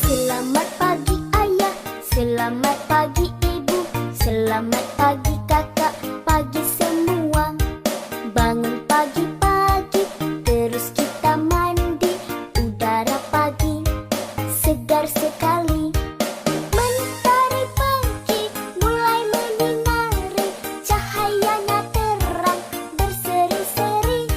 Selamat pagi ayah, selamat pagi ibu, selamat pagi kakak, pagi semua. Bangun pagi-pagi, terus kita mandi. Udara pagi segar sekali. Mentari pagi mulai menyinari, cahayanya terang berseri-seri.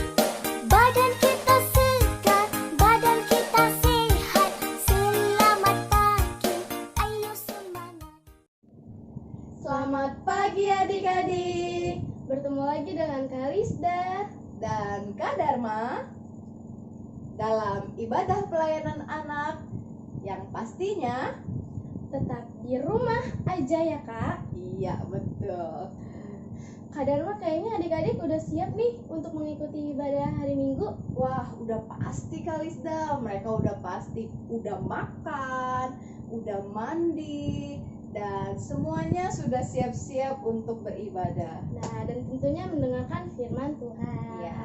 Badan kita segar, badan kita sehat. Selamat pagi, ayo semangat. Selamat pagi adik-adik. Bertemu lagi dengan Kak Lisda dan Kak Dharma dalam ibadah pelayanan anak yang pastinya tetap di rumah aja ya Kak. iya betul. Kak Dharma, kayaknya adik-adik udah siap nih untuk mengikuti ibadah hari Minggu. Wah, udah pasti Kak Lisda, mereka udah pasti udah makan, udah mandi, dan semuanya sudah siap-siap untuk beribadah. Nah, dan tentunya mendengarkan firman Tuhan. Iya.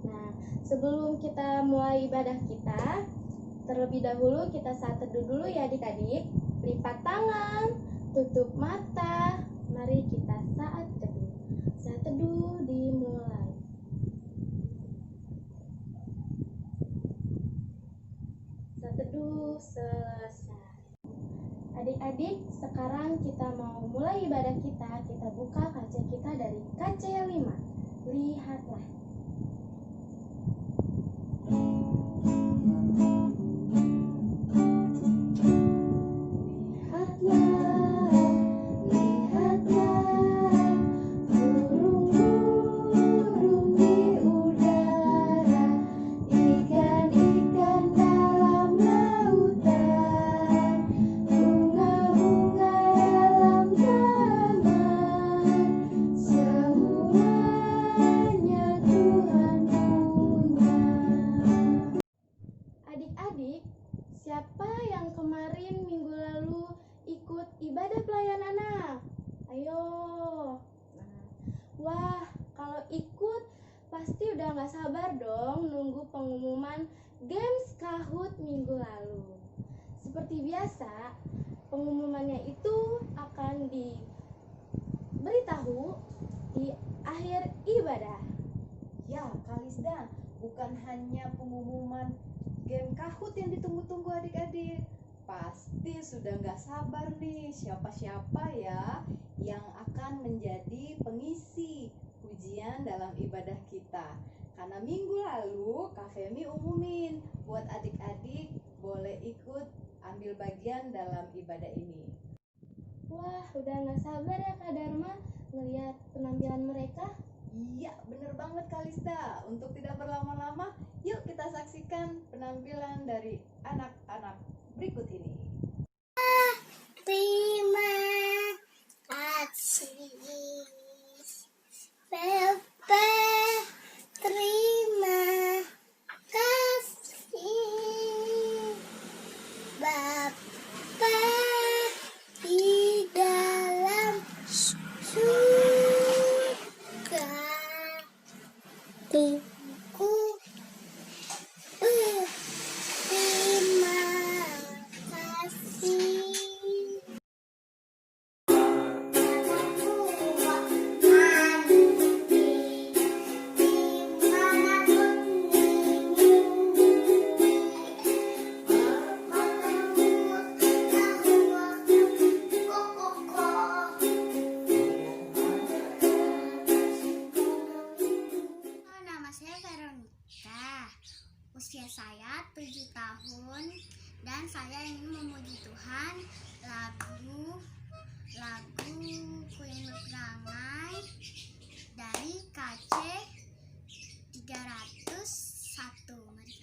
Nah, sebelum kita mulai ibadah kita, terlebih dahulu kita saat teduh dulu ya adik-adik. Lipat tangan, tutup mata. Mari kita saat teduh. Saat teduh dimulai. Saat teduh selesai. Adik-adik, sekarang kita mau mulai ibadah kita. Kita buka kaca kita dari kaca 5. Lihatlah. Adik-adik, siapa yang kemarin minggu lalu ikut ibadah pelayanan anak? Ayo. Wah, kalau ikut pasti udah gak sabar dong nunggu pengumuman Games Kahoot minggu lalu. Seperti biasa, pengumumannya itu akan diberitahu di akhir ibadah. Ya, Kak Lisda, bukan hanya pengumuman game Kahoot yang ditunggu-tunggu adik-adik. Pasti sudah nggak sabar nih siapa-siapa ya yang akan menjadi pengisi pujian dalam ibadah kita. Karena minggu lalu Kak Femi umumin buat adik-adik boleh ikut ambil bagian dalam ibadah ini. Wah, udah gak sabar ya Kak Dharma ngelihat penampilan mereka. Iya, bener banget Kak Lisda. Untuk tidak berlama-lama, yuk kita saksikan penampilan dari anak-anak berikut ini. Terima kasih Papa, terima kasih Bapa di dalam surga. Ku terima kasih. Nama saya Veronica, usia saya 7 tahun dan saya ingin memuji Tuhan lagu Kuil Perangai dari KC 301. Mari.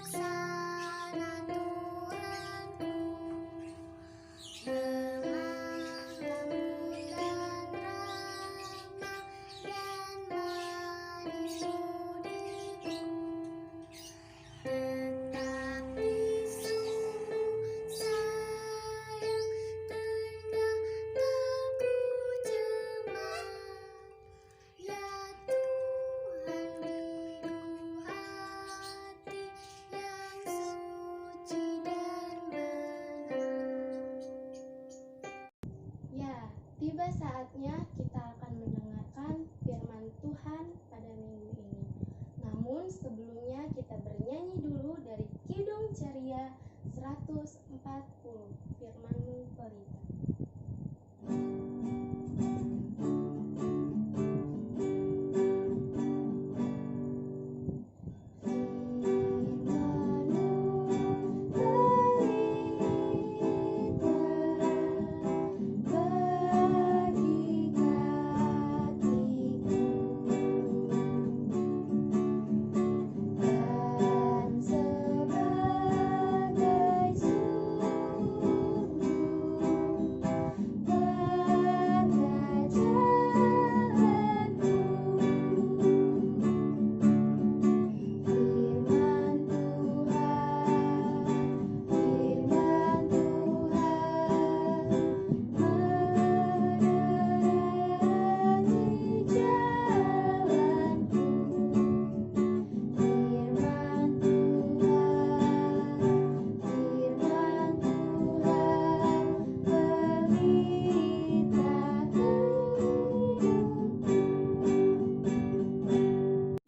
Laksana Tuhanku, lemah lembut 140. Firman-Mu Pelita.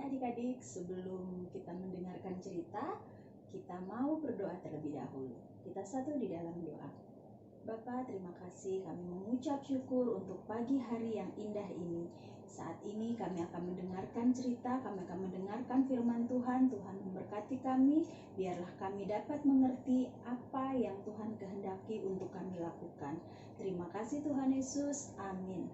Adik-adik, sebelum kita mendengarkan cerita, kita mau berdoa terlebih dahulu. Kita satu di dalam doa. Bapa, terima kasih, kami mengucap syukur untuk pagi hari yang indah ini. Saat ini kami akan mendengarkan cerita, kami akan mendengarkan firman Tuhan. Tuhan memberkati kami, biarlah kami dapat mengerti apa yang Tuhan kehendaki untuk kami lakukan. Terima kasih Tuhan Yesus, amin.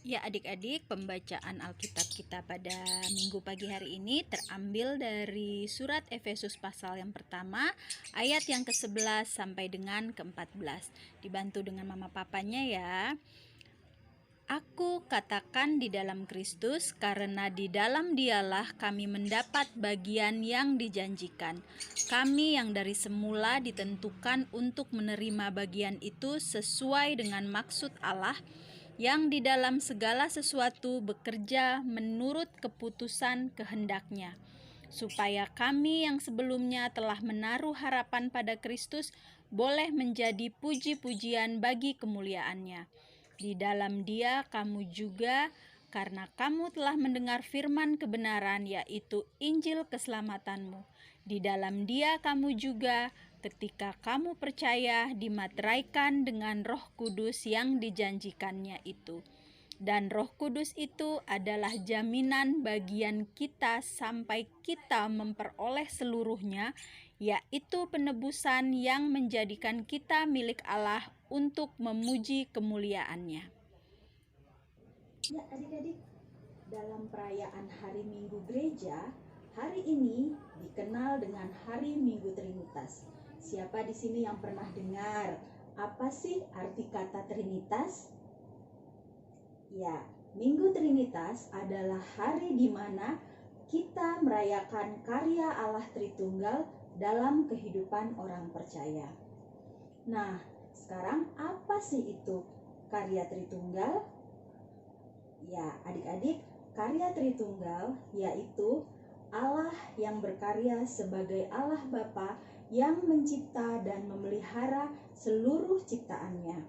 Ya adik-adik, pembacaan Alkitab kita pada minggu pagi hari ini terambil dari surat Efesus pasal yang pertama, ayat yang ke-11 sampai dengan ke-14. Dibantu dengan mama papanya ya. Aku katakan di dalam Kristus, karena di dalam Dialah kami mendapat bagian yang dijanjikan. Kami yang dari semula ditentukan untuk menerima bagian itu sesuai dengan maksud Allah, yang di dalam segala sesuatu bekerja menurut keputusan kehendak-Nya, supaya kami yang sebelumnya telah menaruh harapan pada Kristus boleh menjadi puji-pujian bagi kemuliaan-Nya. Di dalam Dia kamu juga, karena kamu telah mendengar firman kebenaran, yaitu Injil keselamatanmu. Di dalam Dia kamu juga, ketika kamu percaya, dimateraikan dengan Roh Kudus yang dijanjikannya itu. Dan Roh Kudus itu adalah jaminan bagian kita sampai kita memperoleh seluruhnya, yaitu penebusan yang menjadikan kita milik Allah untuk memuji kemuliaan-Nya. Ya adik-adik, dalam perayaan Hari Minggu Gereja, hari ini dikenal dengan Hari Minggu Trinitas. Siapa di sini yang pernah dengar apa sih arti kata Trinitas? Ya, Minggu Trinitas adalah hari di mana kita merayakan karya Allah Tritunggal dalam kehidupan orang percaya. Nah, sekarang apa sih itu karya Tritunggal? Ya, adik-adik, karya Tritunggal yaitu Allah yang berkarya sebagai Allah Bapa yang mencipta dan memelihara seluruh ciptaannya.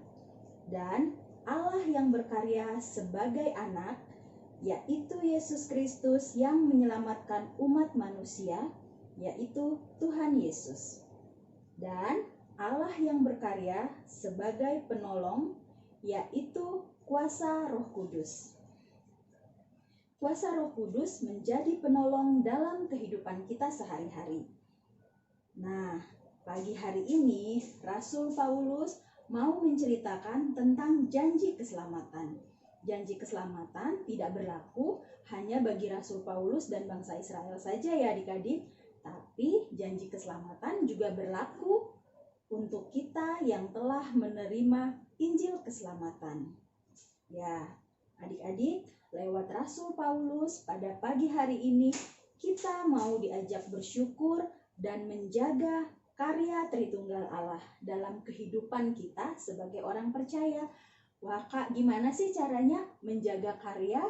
Dan Allah yang berkarya sebagai anak, yaitu Yesus Kristus yang menyelamatkan umat manusia, yaitu Tuhan Yesus. Dan Allah yang berkarya sebagai penolong, yaitu kuasa Roh Kudus. Kuasa Roh Kudus menjadi penolong dalam kehidupan kita sehari-hari. Nah, pagi hari ini Rasul Paulus mau menceritakan tentang janji keselamatan. Janji keselamatan tidak berlaku hanya bagi Rasul Paulus dan bangsa Israel saja ya adik-adik, tapi janji keselamatan juga berlaku untuk kita yang telah menerima Injil keselamatan. Ya, adik-adik, lewat Rasul Paulus pada pagi hari ini kita mau diajak bersyukur dan menjaga karya Tritunggal Allah dalam kehidupan kita sebagai orang percaya. Wah Kak, gimana sih caranya menjaga karya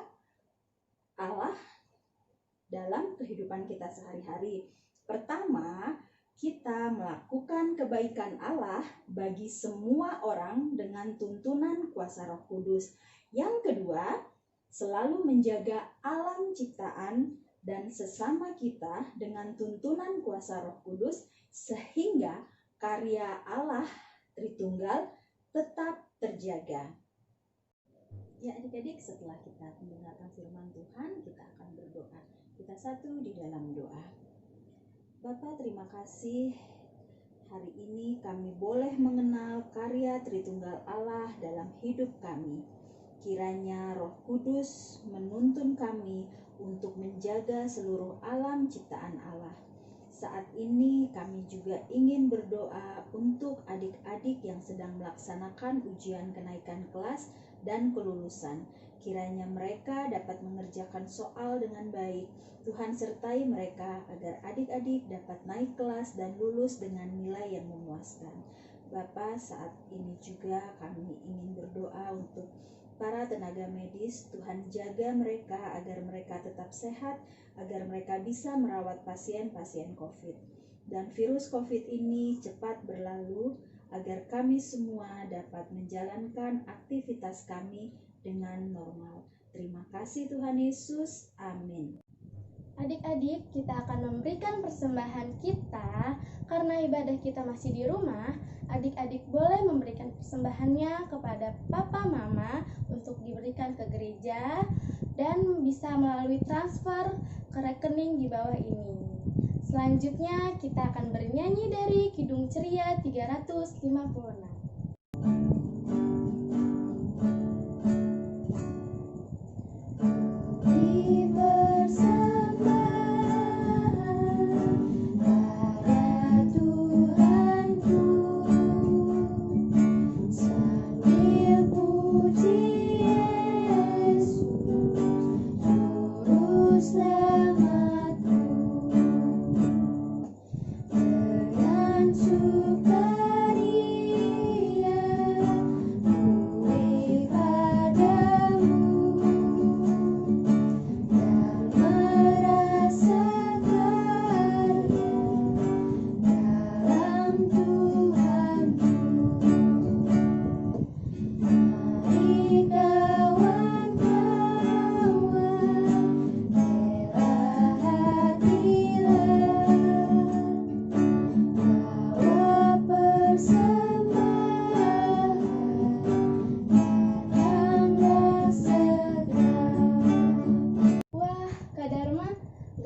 Allah dalam kehidupan kita sehari-hari? Pertama, kita melakukan kebaikan Allah bagi semua orang dengan tuntunan kuasa Roh Kudus. Yang kedua, selalu menjaga alam ciptaan dan sesama kita dengan tuntunan kuasa Roh Kudus, sehingga karya Allah Tritunggal tetap terjaga. Ya adik-adik, setelah kita mendengarkan firman Tuhan, kita akan berdoa. Kita satu di dalam doa. Bapa, terima kasih hari ini kami boleh mengenal karya Tritunggal Allah dalam hidup kami. Kiranya Roh Kudus menuntun kami untuk menjaga seluruh alam ciptaan Allah. Saat ini kami juga ingin berdoa untuk adik-adik yang sedang melaksanakan ujian kenaikan kelas dan kelulusan. Kiranya mereka dapat mengerjakan soal dengan baik. Tuhan sertai mereka agar adik-adik dapat naik kelas dan lulus dengan nilai yang memuaskan. Bapa, saat ini juga kami ingin berdoa untuk para tenaga medis. Tuhan jaga mereka agar mereka tetap sehat, agar mereka bisa merawat pasien-pasien COVID. Dan virus COVID ini cepat berlalu agar kami semua dapat menjalankan aktivitas kami dengan normal. Terima kasih Tuhan Yesus. Amin. Adik-adik, kita akan memberikan persembahan kita karena ibadah kita masih di rumah. Adik-adik boleh memberikan persembahannya kepada Papa Mama untuk diberikan ke gereja dan bisa melalui transfer ke rekening di bawah ini. Selanjutnya kita akan bernyanyi dari Kidung Ceria 356.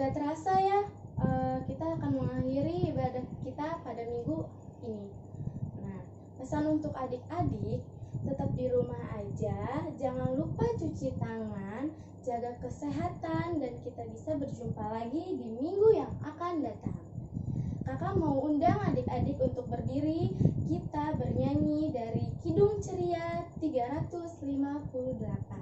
Gak terasa ya, kita akan mengakhiri ibadah kita pada minggu ini. Nah, pesan untuk adik-adik, tetap di rumah aja, jangan lupa cuci tangan, jaga kesehatan, dan kita bisa berjumpa lagi di minggu yang akan datang. Kakak mau undang adik-adik untuk berdiri, kita bernyanyi dari Kidung Ceria 358.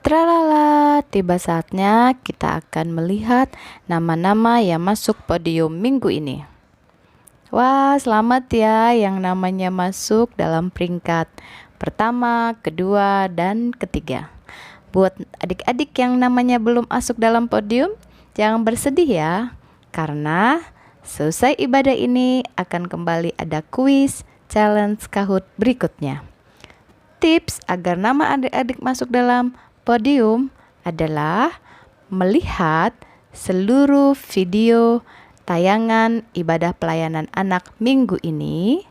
Tralala, tiba saatnya kita akan melihat nama-nama yang masuk podium minggu ini. Wah, selamat ya yang namanya masuk dalam peringkat pertama, kedua, dan ketiga. Buat adik-adik yang namanya belum masuk dalam podium, jangan bersedih ya, karena selesai ibadah ini akan kembali ada kuis challenge Kahoot berikutnya. Tips agar nama adik-adik masuk dalam podium adalah melihat seluruh video tayangan ibadah pelayanan anak minggu ini,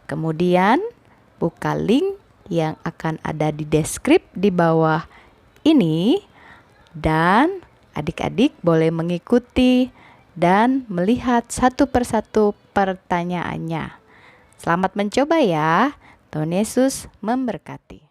kemudian buka link yang akan ada di deskripsi di bawah ini, dan adik-adik boleh mengikuti dan melihat satu persatu pertanyaannya. Selamat mencoba ya. Tuhan Yesus memberkati.